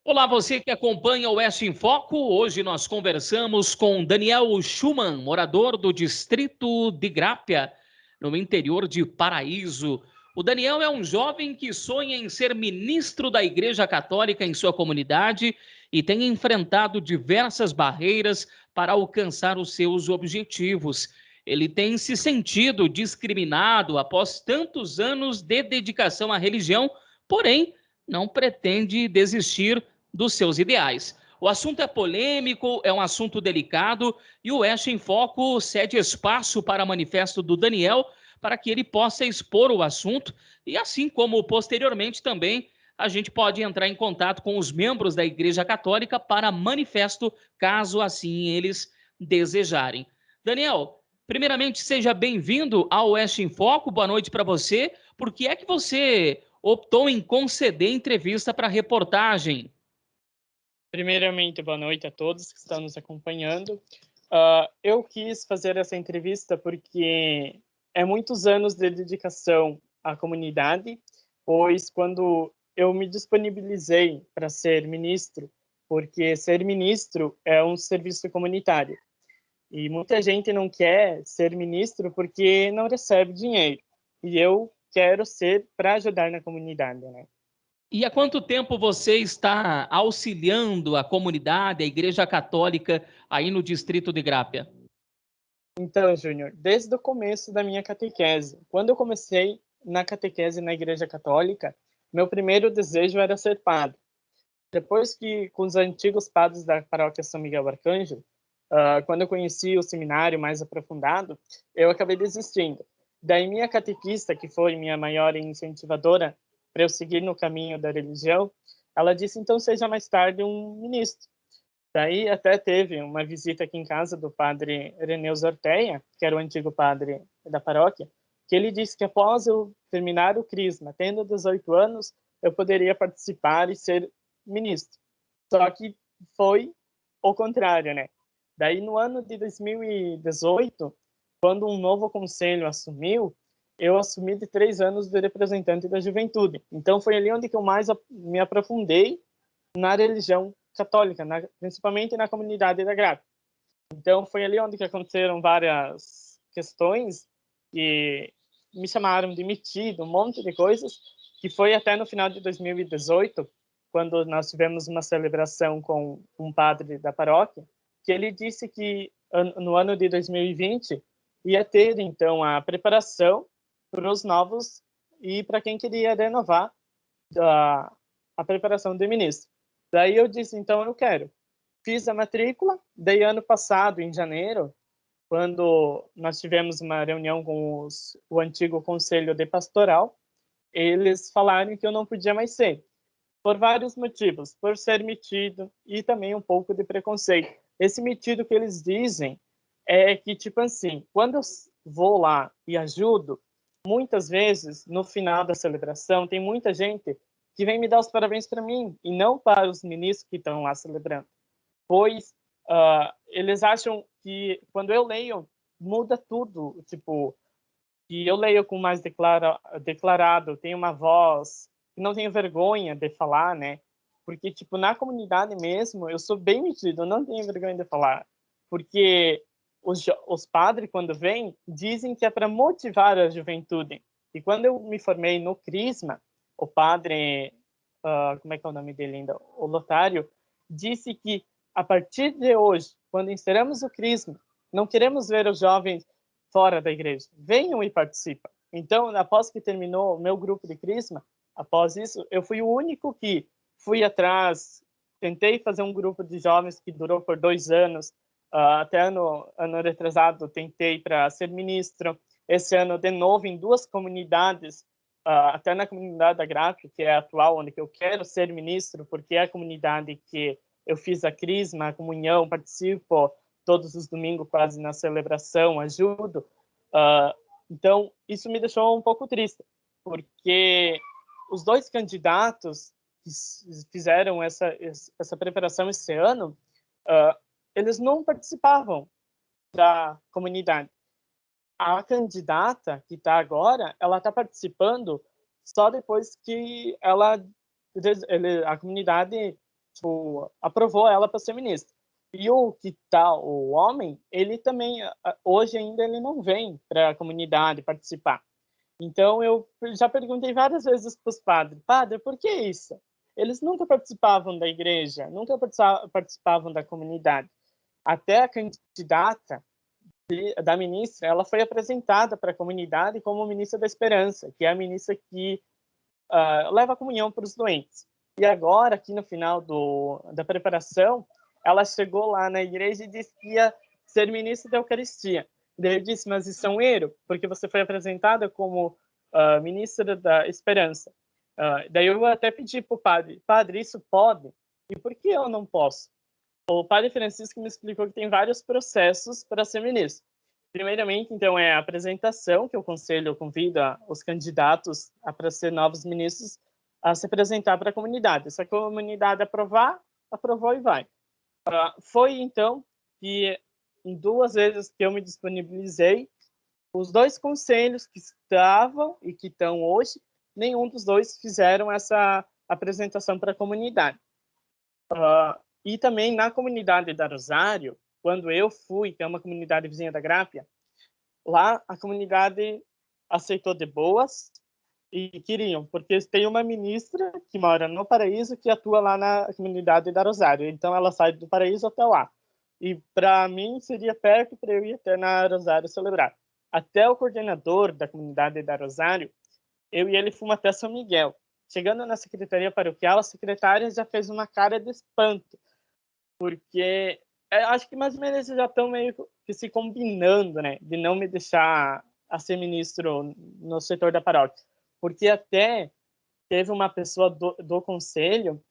Olá, você que acompanha o Oeste em Foco. Hoje nós conversamos com Daniel Schumann, morador do distrito de Grápia, no interior de Paraíso. O Daniel é um jovem que sonha em ser ministro da Igreja Católica em sua comunidade e tem enfrentado diversas barreiras para alcançar os seus objetivos. Ele tem se sentido discriminado após tantos anos de dedicação à religião, porém não pretende desistir dos seus ideais. O assunto é polêmico, é um assunto delicado e o Oeste em Foco cede espaço para o manifesto do Daniel para que ele possa expor o assunto e assim como posteriormente também a gente pode entrar em contato com os membros da Igreja Católica para manifesto, caso assim eles desejarem. Daniel, primeiramente seja bem-vindo ao Oeste em Foco, boa noite para você. Por que é que você optou em conceder entrevista para a reportagem? Primeiramente, boa noite a todos que estão nos acompanhando. Eu quis fazer essa entrevista porque é muitos anos de dedicação à comunidade, pois quando eu me disponibilizei para ser ministro, porque ser ministro é um serviço comunitário, e muita gente não quer ser ministro porque não recebe dinheiro, e eu quero ser para ajudar na comunidade, né? E há quanto tempo você está auxiliando a comunidade, a Igreja Católica, aí no distrito de Grápia? Então, Júnior, desde o começo da minha catequese, quando eu comecei na catequese na Igreja Católica, meu primeiro desejo era ser padre. Depois que, com os antigos padres da paróquia São Miguel Arcanjo, quando eu conheci o seminário mais aprofundado, eu acabei desistindo. Daí minha catequista, que foi minha maior incentivadora para eu seguir no caminho da religião, ela disse, então seja mais tarde um ministro. Daí até teve uma visita aqui em casa do padre Ireneu Orteia, que era o antigo padre da paróquia, que ele disse que após eu terminar o crisma, tendo 18 anos, eu poderia participar e ser ministro. Só que foi o contrário, né? Daí no ano de 2018, quando um novo conselho assumiu, eu assumi de 3 anos de representante da juventude. Então foi ali onde que eu mais me aprofundei na religião católica, principalmente na comunidade da Grápia. Então foi ali onde que aconteceram várias questões que me chamaram de metido, um monte de coisas, que foi até no final de 2018, quando nós tivemos uma celebração com um padre da paróquia, que ele disse que no ano de 2020 ia ter então a preparação para os novos e para quem queria renovar a preparação de ministro. Daí eu disse, então eu quero. Fiz a matrícula, daí ano passado, em janeiro, quando nós tivemos uma reunião com o antigo conselho de pastoral, eles falaram que eu não podia mais ser, por vários motivos, por ser metido e também um pouco de preconceito. Esse metido que eles dizem é que, tipo assim, quando eu vou lá e ajudo, muitas vezes, no final da celebração, tem muita gente que vem me dar os parabéns para mim e não para os ministros que estão lá celebrando, pois eles acham que quando eu leio muda tudo, tipo, que eu leio com mais declarado, tenho uma voz, que não tenho vergonha de falar, né? Porque, tipo, na comunidade mesmo, eu sou bem metido, eu não tenho vergonha de falar. Porque os padres, quando vêm, dizem que é para motivar a juventude. E quando eu me formei no Crisma, o padre, como é que é o nome dele ainda? O Lotário, disse que a partir de hoje, quando encerramos o Crisma, não queremos ver os jovens fora da igreja. Venham e participem. Então, após que terminou o meu grupo de Crisma, após isso, eu fui o único que fui atrás, tentei fazer um grupo de jovens que durou por 2 anos, até ano retrasado tentei para ser ministro, esse ano de novo em 2 comunidades, até na comunidade da Grápia, que é a atual, onde eu quero ser ministro, porque é a comunidade que eu fiz a Crisma, a comunhão, participo todos os domingos quase na celebração, ajudo. Então, isso me deixou um pouco triste, porque os 2 candidatos que fizeram essa preparação esse ano, eles não participavam da comunidade. A candidata que está agora, ela está participando só depois que a comunidade tipo, aprovou ela para ser ministra. E o que tá, o homem, ele também, hoje ainda ele não vem para a comunidade participar. Então eu já perguntei várias vezes para os padres, padre, por que isso? Eles nunca participavam da igreja, nunca participavam da comunidade. Até a candidata da ministra, ela foi apresentada para a comunidade como ministra da Esperança, que é a ministra que leva a comunhão para os doentes. E agora, aqui no final da preparação, ela chegou lá na igreja e disse que ia ser ministra da Eucaristia. Daí eu disse, mas isso é um erro, porque você foi apresentada como ministra da Esperança. Daí eu até pedi para o padre, padre, isso pode? E por que eu não posso? O padre Francisco me explicou que tem vários processos para ser ministro. Primeiramente, então, é a apresentação, que o conselho convida os candidatos para ser novos ministros a se apresentar para a comunidade. Se a comunidade aprovar, aprovou e vai. Foi, então, que em 2 vezes que eu me disponibilizei, os 2 conselhos que estavam e que estão hoje, nenhum dos 2 fizeram essa apresentação para a comunidade. E também na comunidade da Rosário, quando eu fui, que é uma comunidade vizinha da Grápia, lá a comunidade aceitou de boas e queriam, porque tem uma ministra que mora no Paraíso que atua lá na comunidade da Rosário. Então ela sai do Paraíso até lá. E para mim seria perto para eu ir até na Rosário celebrar. Até o coordenador da comunidade da Rosário, eu e ele fomos até São Miguel. Chegando na secretaria paroquial, a secretária já fez uma cara de espanto, porque acho que mais ou menos eles já estão meio que se combinando, né, de não me deixar a ser ministro no setor da paróquia, porque até teve uma pessoa do conselho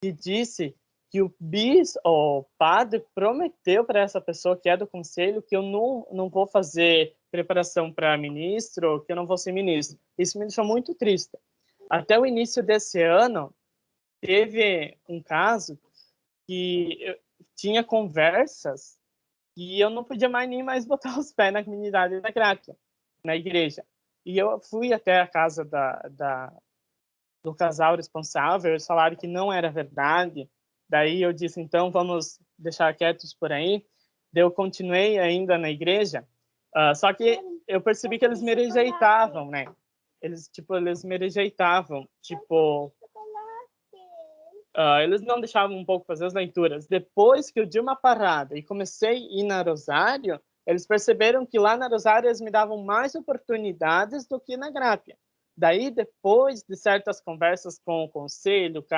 que disse que o padre prometeu para essa pessoa que é do conselho que eu não vou fazer preparação para ministro, que eu não vou ser ministro. Isso me deixou muito triste. Até o início desse ano, teve um caso que eu tinha conversas e eu não podia mais nem mais botar os pés na comunidade da Grácia, na igreja. E eu fui até a casa do casal responsável, eles falaram que não era verdade. Daí eu disse, então vamos deixar quietos por aí. Daí eu continuei ainda na igreja, só que eu percebi que eles me rejeitavam, né? Eles me rejeitavam, eles não deixavam um pouco fazer as leituras. Depois que eu dei uma parada e comecei a ir na Rosário, eles perceberam que lá na Rosário eles me davam mais oportunidades do que na Grápia. Daí, depois de certas conversas com o conselho, com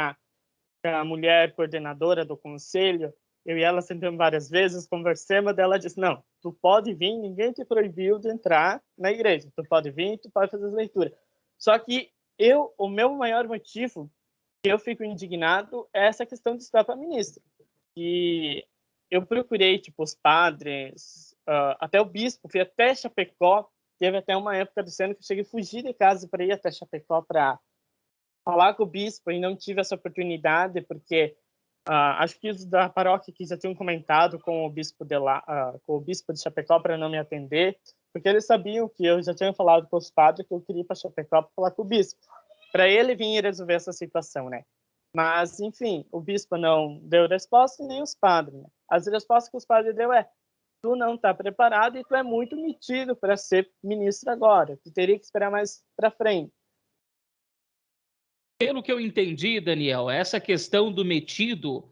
a mulher coordenadora do conselho, eu e ela sentamos várias vezes, conversamos, dela disse, não, tu pode vir, ninguém te proibiu de entrar na igreja, tu pode vir, tu pode fazer as leituras. Só que o meu maior motivo que eu fico indignado é essa questão de estudar para ministro. E eu procurei, os padres, até o bispo, fui até Chapecó, teve até uma época do ano que eu cheguei a fugir de casa para ir até Chapecó para falar com o bispo e não tive essa oportunidade, porque acho que os da paróquia que já tinham comentado com o bispo de Chapecó para não me atender, porque eles sabiam que eu já tinha falado com os padres que eu queria ir para Chapecó para falar com o bispo, para ele vir resolver essa situação, né? Mas, enfim, o bispo não deu resposta e nem os padres. Né? As respostas que os padres deu tu não está preparado e tu é muito metido para ser ministro agora. Tu teria que esperar mais para frente. Pelo que eu entendi, Daniel, essa questão do metido,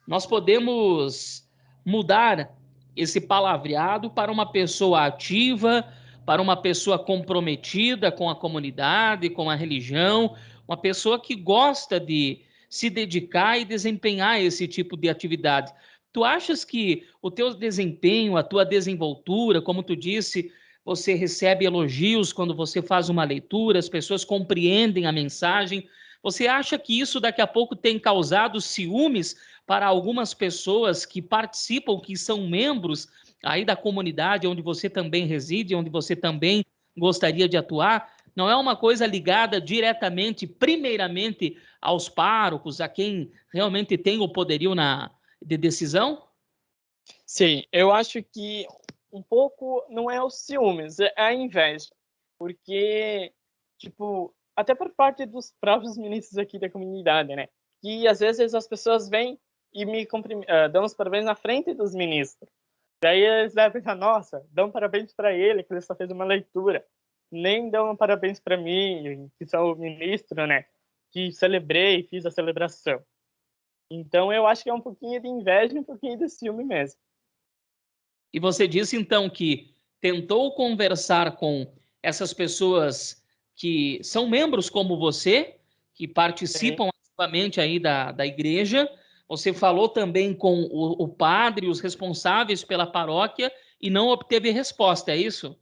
nós podemos mudar esse palavreado para uma pessoa ativa, para uma pessoa comprometida com a comunidade, com a religião, uma pessoa que gosta de se dedicar e desempenhar esse tipo de atividade. Tu achas que o teu desempenho, a tua desenvoltura, como tu disse, você recebe elogios quando você faz uma leitura, as pessoas compreendem a mensagem. Você acha que isso daqui a pouco tem causado ciúmes para algumas pessoas que participam, que são membros aí da comunidade onde você também reside, onde você também gostaria de atuar? Não é uma coisa ligada diretamente, primeiramente, aos párocos, a quem realmente tem o poderio de decisão? Sim, eu acho que um pouco não é o ciúmes, é a inveja. Porque, até por parte dos próprios ministros aqui da comunidade, né? que às vezes as pessoas vêm e me dão os parabéns na frente dos ministros. Daí eles devem pensar, nossa, dão parabéns para ele, que ele só fez uma leitura. Nem dão parabéns para mim, que sou o ministro, né? Que celebrei, fiz a celebração. Então eu acho que é um pouquinho de inveja e um pouquinho de ciúme mesmo. E você disse, então, que tentou conversar com essas pessoas que são membros como você, que Sim. participam ativamente aí da igreja. Você falou também com o padre, os responsáveis pela paróquia, e não obteve resposta, é isso?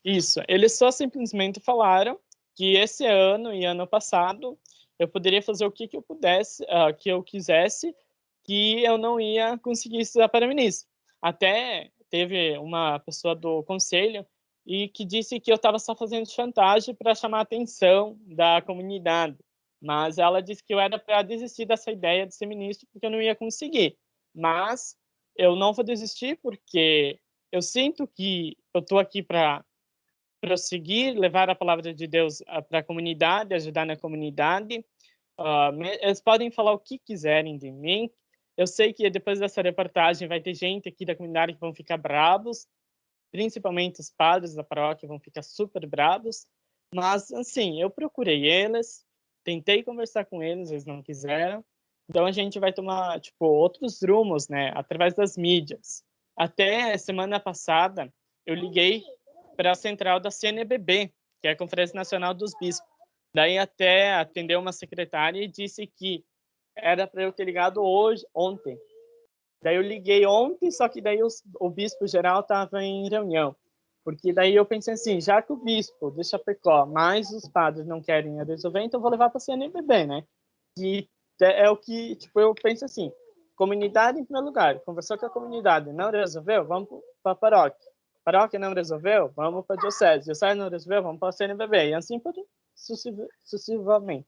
Isso. Eles só simplesmente falaram que esse ano e ano passado eu poderia fazer o que eu pudesse, que eu quisesse, que eu não ia conseguir estudar para ministro. Até teve uma pessoa do conselho e que disse que eu estava só fazendo chantagem para chamar a atenção da comunidade. Mas ela disse que eu era para desistir dessa ideia de ser ministro porque eu não ia conseguir. Mas eu não vou desistir porque eu sinto que eu estou aqui para prosseguir, levar a palavra de Deus para a comunidade, ajudar na comunidade. Eles podem falar o que quiserem de mim. Eu sei que depois dessa reportagem vai ter gente aqui da comunidade que vão ficar bravos, principalmente os padres da paróquia vão ficar super bravos. Mas, assim, eu procurei eles, tentei conversar com eles, eles não quiseram. Então a gente vai tomar, tipo, outros rumos, né, através das mídias. Até semana passada eu liguei para a central da CNBB, que é a Conferência Nacional dos Bispos. Daí até atendeu uma secretária e disse que era para eu ter ligado ontem. Daí eu liguei ontem, só que daí o bispo geral estava em reunião. Porque daí eu pensei assim, já que o bispo de Chapecó, mais os padres não querem resolver, então eu vou levar para a CNBB, né? E é o que, tipo, eu penso assim, comunidade em primeiro lugar, conversou com a comunidade, não resolveu, vamos para a paróquia. Paróquia não resolveu, vamos para a diocese. Diocese não resolveu, vamos para a CNBB. E assim sucessivamente.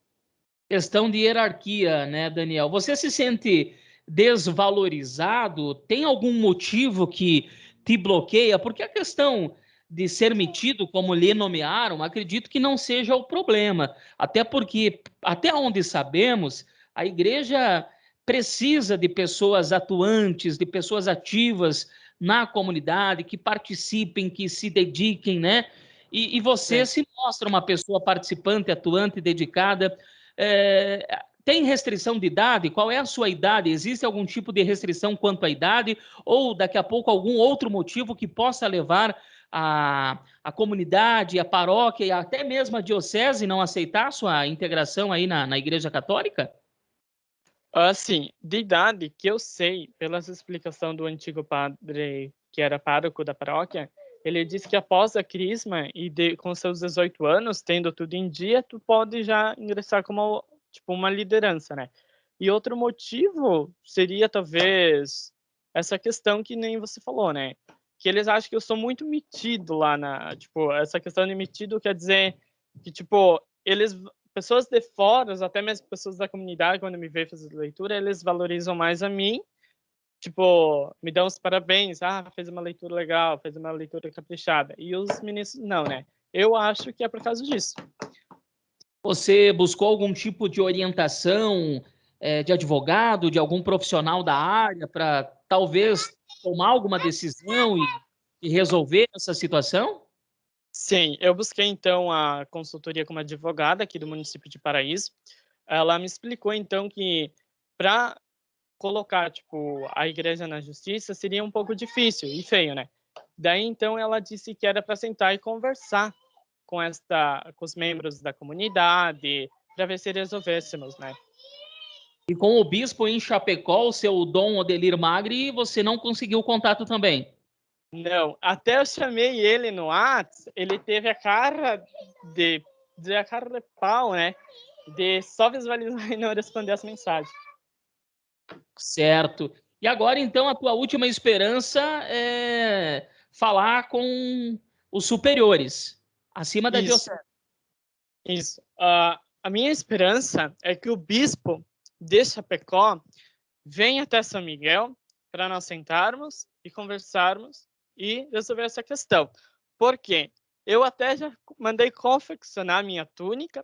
Questão de hierarquia, né, Daniel? Você se sente desvalorizado? Tem algum motivo que te bloqueia? Porque a questão de ser metido como lhe nomearam, acredito que não seja o problema. Até porque, até onde sabemos, a igreja precisa de pessoas atuantes, de pessoas ativas na comunidade, que participem, que se dediquem, né? E você Sim. se mostra uma pessoa participante, atuante, dedicada. Tem restrição de idade? Qual é a sua idade? Existe algum tipo de restrição quanto à idade? Ou daqui a pouco algum outro motivo que possa levar a comunidade, a paróquia e até mesmo a diocese não aceitar a sua integração aí na Igreja Católica? Assim, de idade, que eu sei, pela explicação do antigo padre que era pároco da paróquia, ele disse que após a crisma e com seus 18 anos, tendo tudo em dia, tu pode já ingressar como tipo uma liderança, né? E outro motivo seria talvez essa questão que nem você falou, né? Que eles acham que eu sou muito metido lá tipo, essa questão de metido quer dizer que tipo, eles pessoas de fora, até mesmo pessoas da comunidade, quando me veem fazer leitura, eles valorizam mais a mim, tipo, me dão os parabéns, fez uma leitura legal, fez uma leitura caprichada. E os ministros não, né? Eu acho que é por causa disso. Você buscou algum tipo de orientação de advogado, de algum profissional da área, para talvez tomar alguma decisão e resolver essa situação? Sim, eu busquei então a consultoria com uma advogada aqui do município de Paraíso. Ela me explicou então que para colocar tipo a igreja na justiça seria um pouco difícil e feio, né? Daí então ela disse que era para sentar e conversar com os membros da comunidade para ver se resolvêssemos, né? E com o bispo em Chapecó, o seu Dom Odelir Magri, você não conseguiu contato também? Não, até eu chamei ele no Whats, ele teve a cara de pau, né? De só visualizar e não responder as mensagens. Certo. E agora, então, a tua última esperança é falar com os superiores, acima da Isso, diocese. isso. A minha esperança é que o bispo de Chapecó venha até São Miguel para nós sentarmos e conversarmos e resolver essa questão. Por quê? Eu até já mandei confeccionar minha túnica,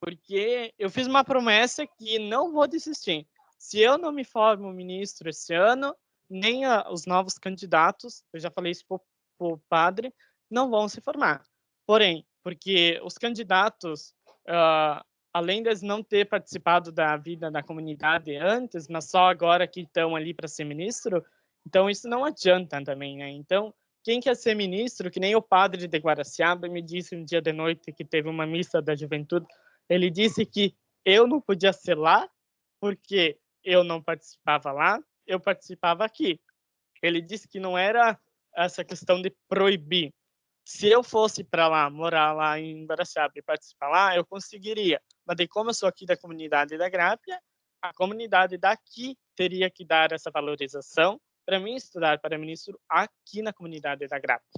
porque eu fiz uma promessa que não vou desistir. Se eu não me formo ministro esse ano, nem os novos candidatos, eu já falei isso para o padre, não vão se formar. Porém, porque os candidatos, além de não ter participado da vida da comunidade antes, mas só agora que estão ali para ser ministro, então isso não adianta também, né? Então, quem quer ser ministro, que nem o padre de Guaraciaba me disse um dia de noite que teve uma missa da juventude, ele disse que eu não podia ser lá porque eu não participava lá, eu participava aqui. Ele disse que não era essa questão de proibir. Se eu fosse para lá, morar lá em Guaraciaba e participar lá, eu conseguiria. Mas de como eu sou aqui da comunidade da Grápia, a comunidade daqui teria que dar essa valorização para mim estudar para ministro aqui na comunidade da Grápia.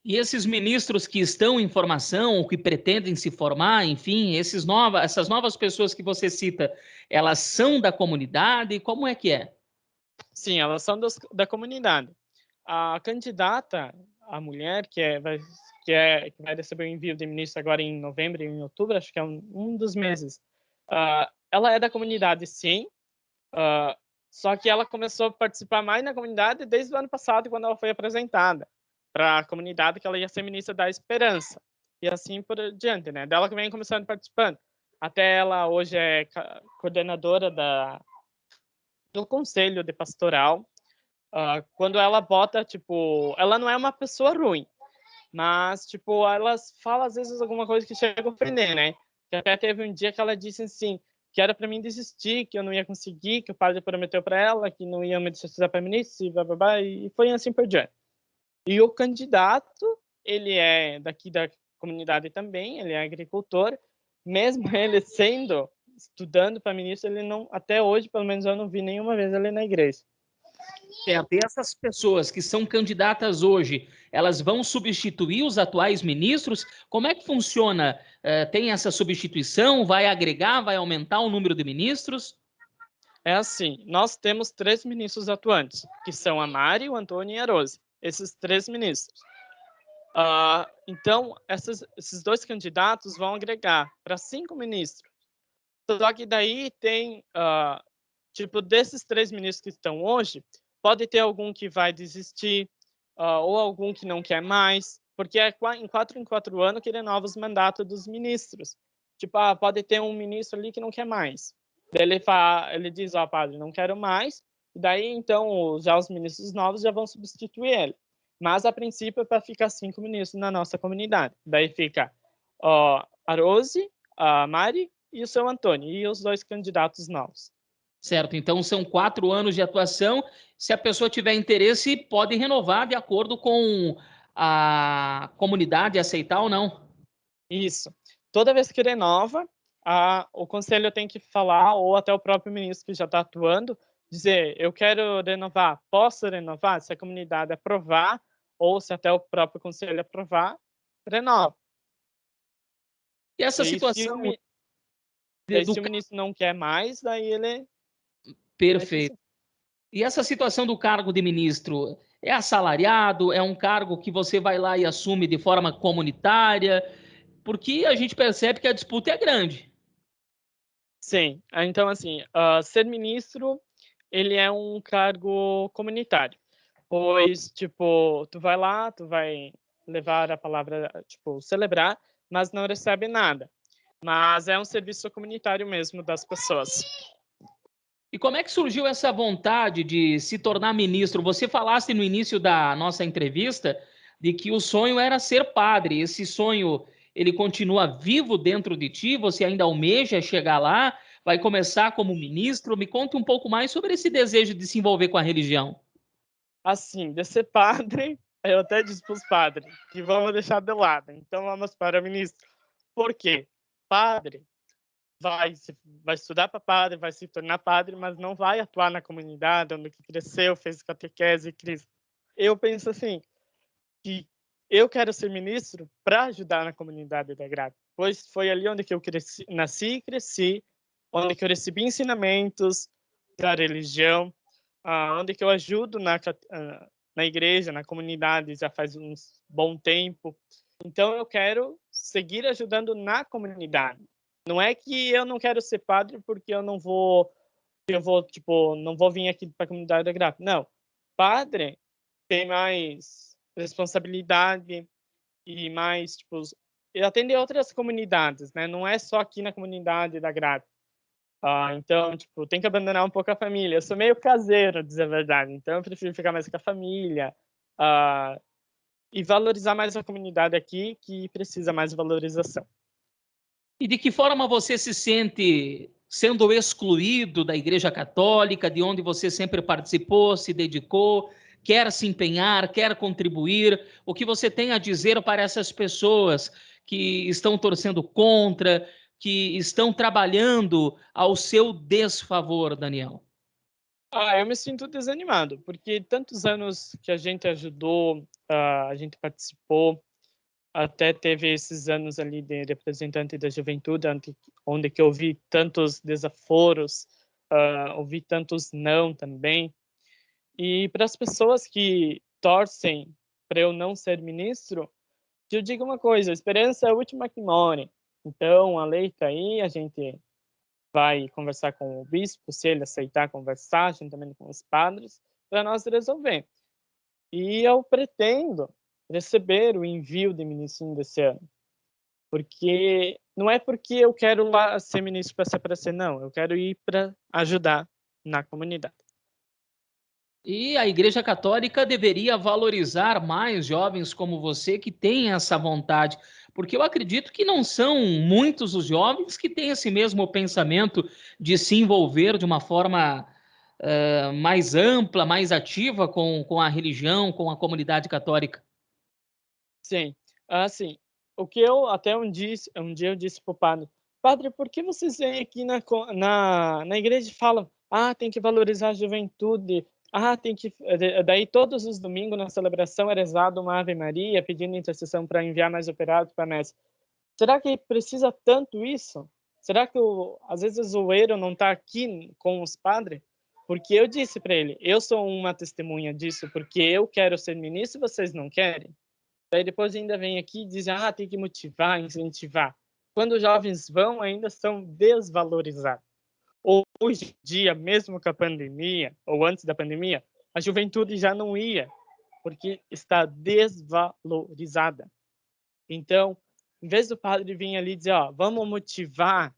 E esses ministros que estão em formação, ou que pretendem se formar, enfim, essas novas pessoas que você cita, elas são da comunidade? Como é que é? Sim, elas são da comunidade. A candidata, a mulher, que vai receber o envio de ministro agora em novembro e em outubro, acho que é um dos meses, ela é da comunidade, sim, só que ela começou a participar mais na comunidade desde o ano passado, quando ela foi apresentada para a comunidade que ela ia ser ministra da Esperança. E assim por diante, né? Dela que vem começando participando. Até ela hoje é coordenadora do Conselho de Pastoral. Quando ela bota, tipo, ela não é uma pessoa ruim, mas, tipo, ela fala às vezes alguma coisa que chega a ofender, né? Que até teve um dia que ela disse assim, que era para mim desistir, que eu não ia conseguir, que o padre prometeu para ela, que não ia me deixar para ministro, e foi assim por diante. E o candidato, ele é daqui da comunidade também, ele é agricultor, mesmo ele sendo estudando para ministro, ele não, até hoje, pelo menos eu não vi nenhuma vez ele na igreja. Certo. E essas pessoas que são candidatas hoje, elas vão substituir os atuais ministros? Como é que funciona? Tem essa substituição? Vai agregar? Vai aumentar o número de ministros? É assim, nós temos 3 ministros atuantes, que são a Mari, o Antônio e a Rose. Esses 3 ministros. Então, esses 2 candidatos vão agregar para 5 ministros. Só que daí tem, tipo, desses 3 ministros que estão hoje, pode ter algum que vai desistir, ou algum que não quer mais, porque é em 4 anos que renova os mandatos dos ministros. Tipo, pode ter um ministro ali que não quer mais. Daí ele diz, padre, não quero mais. E daí, então, já os ministros novos já vão substituir ele. Mas, a princípio, é para ficar 5 ministros na nossa comunidade. Daí fica a Rose, a Mari e o seu Antônio, e os 2 candidatos novos. Certo, então são 4 anos de atuação. Se a pessoa tiver interesse, pode renovar de acordo com a comunidade aceitar ou não. Isso. Toda vez que renova, o conselho tem que falar, ou até o próprio ministro que já está atuando, dizer, eu quero renovar, posso renovar? Se a comunidade aprovar, ou se até o próprio conselho aprovar, renova. E essa E situação se o ministro não quer mais, daí ele... Perfeito. E essa situação do cargo de ministro é assalariado? É um cargo que você vai lá e assume de forma comunitária? Porque a gente percebe que a disputa é grande. Sim. Então, assim, ser ministro, ele é um cargo comunitário. Pois, tipo, tu vai lá, tu vai levar a palavra, tipo, celebrar, mas não recebe nada. Mas é um serviço comunitário mesmo das pessoas. E como é que surgiu essa vontade de se tornar ministro? Você falaste no início da nossa entrevista de que o sonho era ser padre. Esse sonho, ele continua vivo dentro de ti? Você ainda almeja chegar lá? Vai começar como ministro? Me conta um pouco mais sobre esse desejo de se envolver com a religião. Assim, de ser padre, eu até disse para os padres que vamos deixar de lado. Então vamos para ministro. Por quê? Padre vai estudar para padre, vai se tornar padre, mas não vai atuar na comunidade onde cresceu, fez catequese e Cristo. Eu penso assim, que eu quero ser ministro para ajudar na comunidade da Graça, pois foi ali onde que eu nasci e cresci, onde que eu recebi ensinamentos da religião, onde que eu ajudo na igreja, na comunidade já faz um bom tempo. Então eu quero seguir ajudando na comunidade. Não é que eu não quero ser padre porque tipo, não vou vir aqui para a comunidade da Graça. Não, padre tem mais responsabilidade e mais, tipo, e atender outras comunidades, né? Não é só aqui na comunidade da Graça. Então, tipo, tem que abandonar um pouco a família. Eu sou meio caseiro, a dizer a verdade. Então, eu prefiro ficar mais com a família, ah, e valorizar mais a comunidade aqui, que precisa mais valorização. E de que forma você se sente sendo excluído da Igreja Católica, de onde você sempre participou, se dedicou, quer se empenhar, quer contribuir? O que você tem a dizer para essas pessoas que estão torcendo contra, que estão trabalhando ao seu desfavor, Daniel? Eu me sinto desanimado, porque tantos anos que a gente ajudou, a gente participou, até teve esses anos ali de representante da juventude, onde que eu vi tantos desaforos, ouvi tantos não também. E para as pessoas que torcem para eu não ser ministro, eu digo uma coisa: a esperança é a última que morre. Então, a lei está aí, a gente vai conversar com o bispo, se ele aceitar conversar, juntamente com os padres, para nós resolver. E eu pretendo receber o envio de ministro desse ano, porque não é porque eu quero lá ser ministro para se aparecer, não, eu quero ir para ajudar na comunidade. E a Igreja Católica deveria valorizar mais jovens como você que têm essa vontade, porque eu acredito que não são muitos os jovens que têm esse mesmo pensamento de se envolver de uma forma mais ampla, mais ativa com a religião, com a comunidade católica. Sim, assim, o que eu até um dia eu disse para o padre: "Padre, por que vocês vêm aqui na igreja e falam: 'Ah, tem que valorizar a juventude, tem que'". Daí todos os domingos na celebração era rezado uma Ave Maria, pedindo intercessão para enviar mais operados para a messe. Será que precisa tanto isso? Será que às vezes o erro não está aqui com os padres? Porque eu disse para ele: "Eu sou uma testemunha disso, porque eu quero ser ministro e vocês não querem". Daí depois ainda vem aqui e diz: tem que motivar, incentivar. Quando os jovens vão, ainda são desvalorizados. Hoje em dia, mesmo com a pandemia, ou antes da pandemia, a juventude já não ia, porque está desvalorizada. Então, em vez do padre vir ali e dizer: vamos motivar,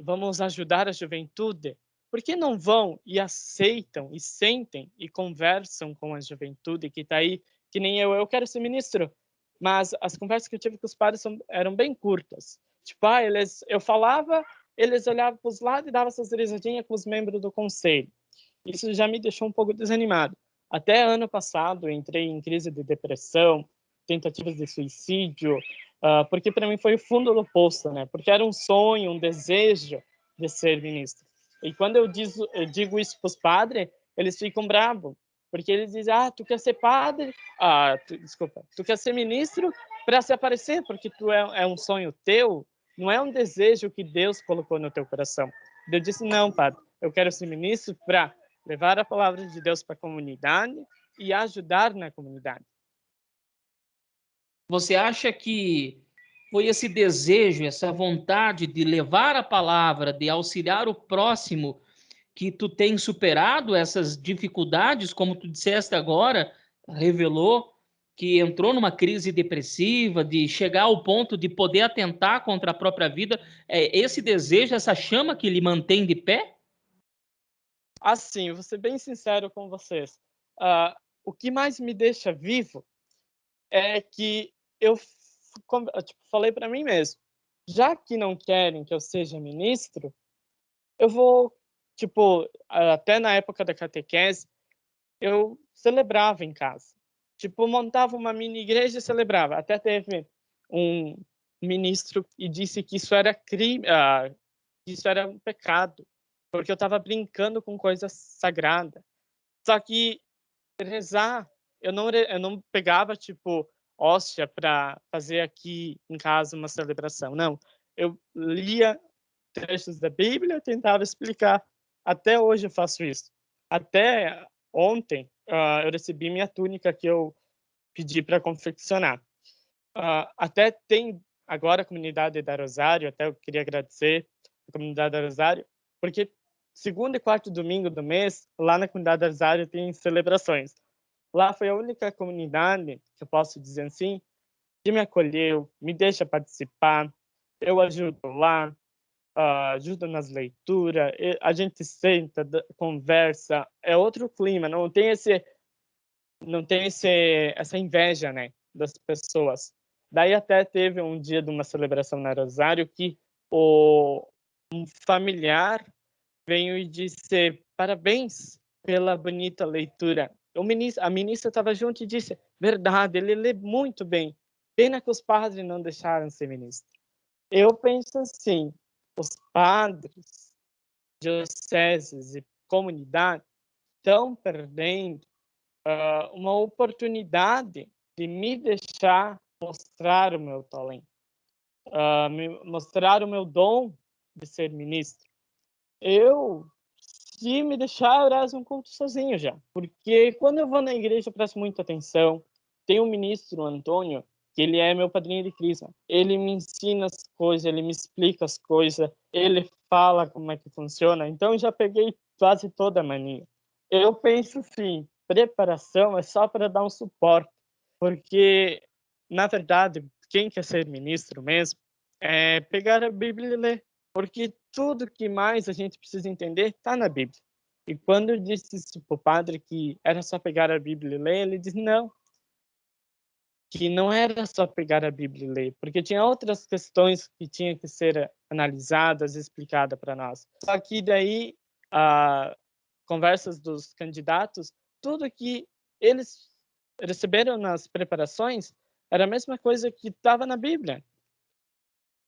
vamos ajudar a juventude, por que não vão e aceitam e sentem e conversam com a juventude que está aí, que nem eu quero ser ministro, mas as conversas que eu tive com os padres eram bem curtas. Tipo, eu falava, eles olhavam para os lados e davam essas risadinhas com os membros do conselho. Isso já me deixou um pouco desanimado. Até ano passado, eu entrei em crise de depressão, tentativas de suicídio, porque para mim foi o fundo do poço, né? Porque era um sonho, um desejo de ser ministro. E quando eu digo isso para os padres, eles ficam bravos, porque eles dizem: tu quer ser padre? Desculpa, tu quer ser ministro para se aparecer, porque tu é um sonho teu, não é um desejo que Deus colocou no teu coração. Eu disse: não, padre, eu quero ser ministro para levar a palavra de Deus para a comunidade e ajudar na comunidade. Você acha que foi esse desejo, essa vontade de levar a palavra, de auxiliar o próximo, que tu tem superado essas dificuldades, como tu disseste agora, revelou que entrou numa crise depressiva, de chegar ao ponto de poder atentar contra a própria vida? É esse desejo, essa chama que lhe mantém de pé? Assim, vou ser bem sincero com vocês. O que mais me deixa vivo é que tipo, falei para mim mesmo: já que não querem que eu seja ministro, eu vou, tipo, até na época da catequese, eu celebrava em casa. Tipo, montava uma mini igreja e celebrava. Até teve um ministro e disse que isso era crime, que isso era um pecado, porque eu estava brincando com coisa sagrada. Só que rezar, eu não pegava, tipo, hóstia para fazer aqui em casa uma celebração, não. Eu lia trechos da Bíblia, tentava explicar. Até hoje eu faço isso. Até ontem, eu recebi minha túnica que eu pedi para confeccionar. Até tem agora a comunidade da Rosário, até eu queria agradecer a comunidade da Rosário, porque segundo e quarto domingo do mês, lá na comunidade da Rosário tem celebrações. Lá foi a única comunidade, que eu posso dizer assim, que me acolheu, me deixa participar, eu ajudo lá, ajudo nas leituras, a gente senta, conversa, é outro clima, não tem essa inveja, né, das pessoas. Daí até teve um dia de uma celebração na Rosário que um familiar veio e disse parabéns pela bonita leitura. A ministra estava junto e disse, verdade, ele lê muito bem. Pena que os padres não deixaram ser ministro. Eu penso assim, os padres, dioceses e comunidade estão perdendo uma oportunidade de me deixar mostrar o meu talento, mostrar o meu dom de ser ministro. Se me deixar, eu rezo um culto sozinho já, porque quando eu vou na igreja eu presto muita atenção. Tem um ministro, o Antônio, que ele é meu padrinho de crisma. Ele me ensina as coisas, ele me explica as coisas, ele fala como é que funciona. Então eu já peguei quase toda a mania. Eu penso assim, preparação é só para dar um suporte, porque na verdade, quem quer ser ministro mesmo é pegar a Bíblia e ler, porque tudo que mais a gente precisa entender está na Bíblia. E quando eu disse isso para o padre que era só pegar a Bíblia e ler, ele disse não, que não era só pegar a Bíblia e ler, porque tinha outras questões que tinham que ser analisadas e explicadas para nós. Só que daí, conversas dos candidatos, tudo que eles receberam nas preparações era a mesma coisa que estava na Bíblia.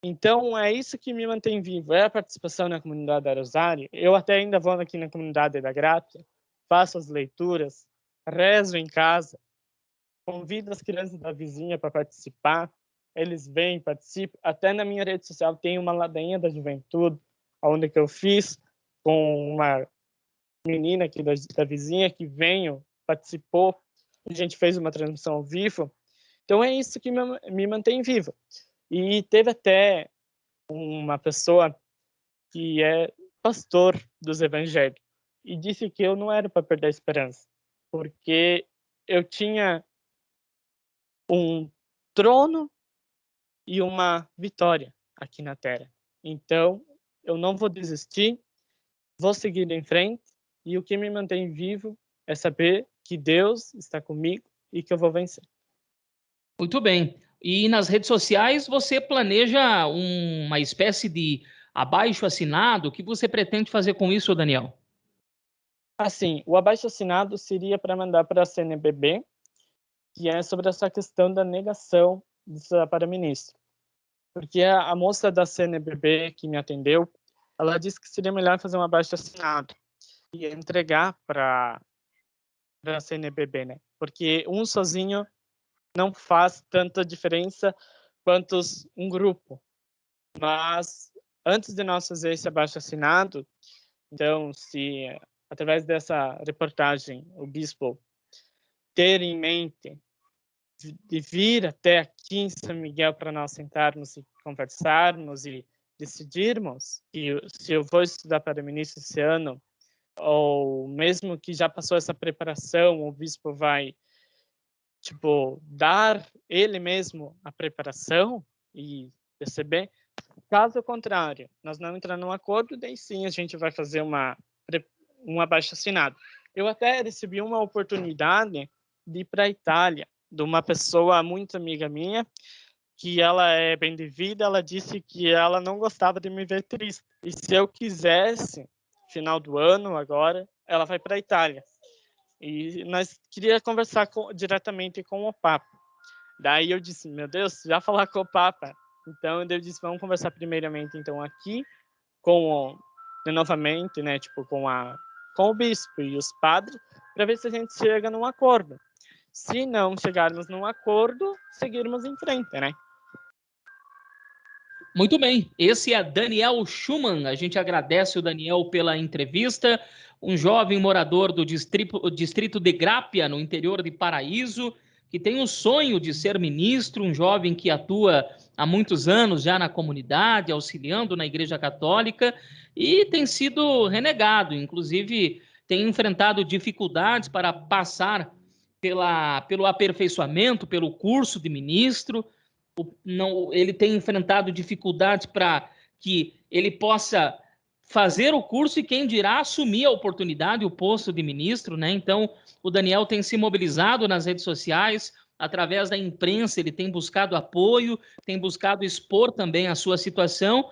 Então, é isso que me mantém vivo, é a participação na comunidade da Rosário. Eu até ainda vou aqui na comunidade da Grápia, faço as leituras, rezo em casa, convido as crianças da vizinha para participar, eles vêm, participam. Até na minha rede social tem uma ladainha da juventude, onde que eu fiz com uma menina aqui da vizinha que veio, participou, a gente fez uma transmissão ao vivo. Então, é isso que me mantém vivo. E teve até uma pessoa que é pastor dos evangélicos e disse que eu não era para perder a esperança, porque eu tinha um trono e uma vitória aqui na terra. Então, eu não vou desistir, vou seguir em frente e o que me mantém vivo é saber que Deus está comigo e que eu vou vencer. Muito bem. E nas redes sociais você planeja uma espécie de abaixo-assinado? O que você pretende fazer com isso, Daniel? Assim, o abaixo-assinado seria para mandar para a CNBB, que é sobre essa questão da negação para ministro. Porque a moça da CNBB que me atendeu, ela disse que seria melhor fazer um abaixo-assinado e entregar para a CNBB, né? Porque um sozinho não faz tanta diferença quanto um grupo. Mas antes de nós fazer esse abaixo-assinado, então, se através dessa reportagem o bispo ter em mente de vir até aqui em São Miguel para nós sentarmos e conversarmos e decidirmos que se eu vou estudar para ministro esse ano, ou mesmo que já passou essa preparação, o bispo vai dar ele mesmo a preparação e receber. Caso contrário, nós não entrarmos num acordo, daí sim a gente vai fazer um abaixo-assinado. Eu até recebi uma oportunidade de ir para a Itália, de uma pessoa muito amiga minha, que ela é bem de vida, ela disse que ela não gostava de me ver triste. E se eu quisesse, final do ano agora, ela vai para a Itália. E nós queria conversar diretamente com o Papa. Daí eu disse, meu Deus, já falar com o Papa. Então eu disse, vamos conversar primeiramente então aqui novamente, né, com o bispo e os padres, para ver se a gente chega num acordo. Se não chegarmos num acordo, seguirmos em frente, né? Muito bem, esse é Daniel Schumann. A gente agradece o Daniel pela entrevista. Um jovem morador do distrito de Grápia, no interior de Paraíso, que tem o sonho de ser ministro, um jovem que atua há muitos anos já na comunidade, auxiliando na Igreja Católica, e tem sido renegado, inclusive tem enfrentado dificuldades para passar pelo aperfeiçoamento, pelo curso de ministro. Ele tem enfrentado dificuldades para que ele possa fazer o curso e, quem dirá, assumir a oportunidade, o posto de ministro, né? Então, o Daniel tem se mobilizado nas redes sociais, através da imprensa, ele tem buscado apoio, tem buscado expor também a sua situação,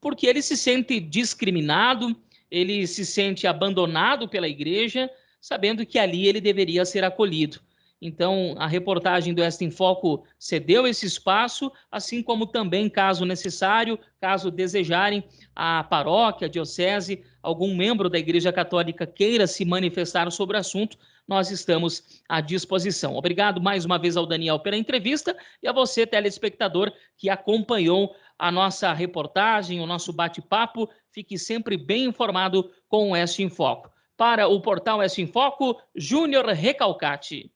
porque ele se sente discriminado, ele se sente abandonado pela igreja, sabendo que ali ele deveria ser acolhido. Então, a reportagem do Esta em Foco cedeu esse espaço, assim como também, caso necessário, caso desejarem, a paróquia, a diocese, algum membro da Igreja Católica queira se manifestar sobre o assunto, nós estamos à disposição. Obrigado mais uma vez ao Daniel pela entrevista e a você, telespectador, que acompanhou a nossa reportagem, o nosso bate-papo. Fique sempre bem informado com o Esta em Foco. Para o portal Esta em Foco, Júnior Recalcati.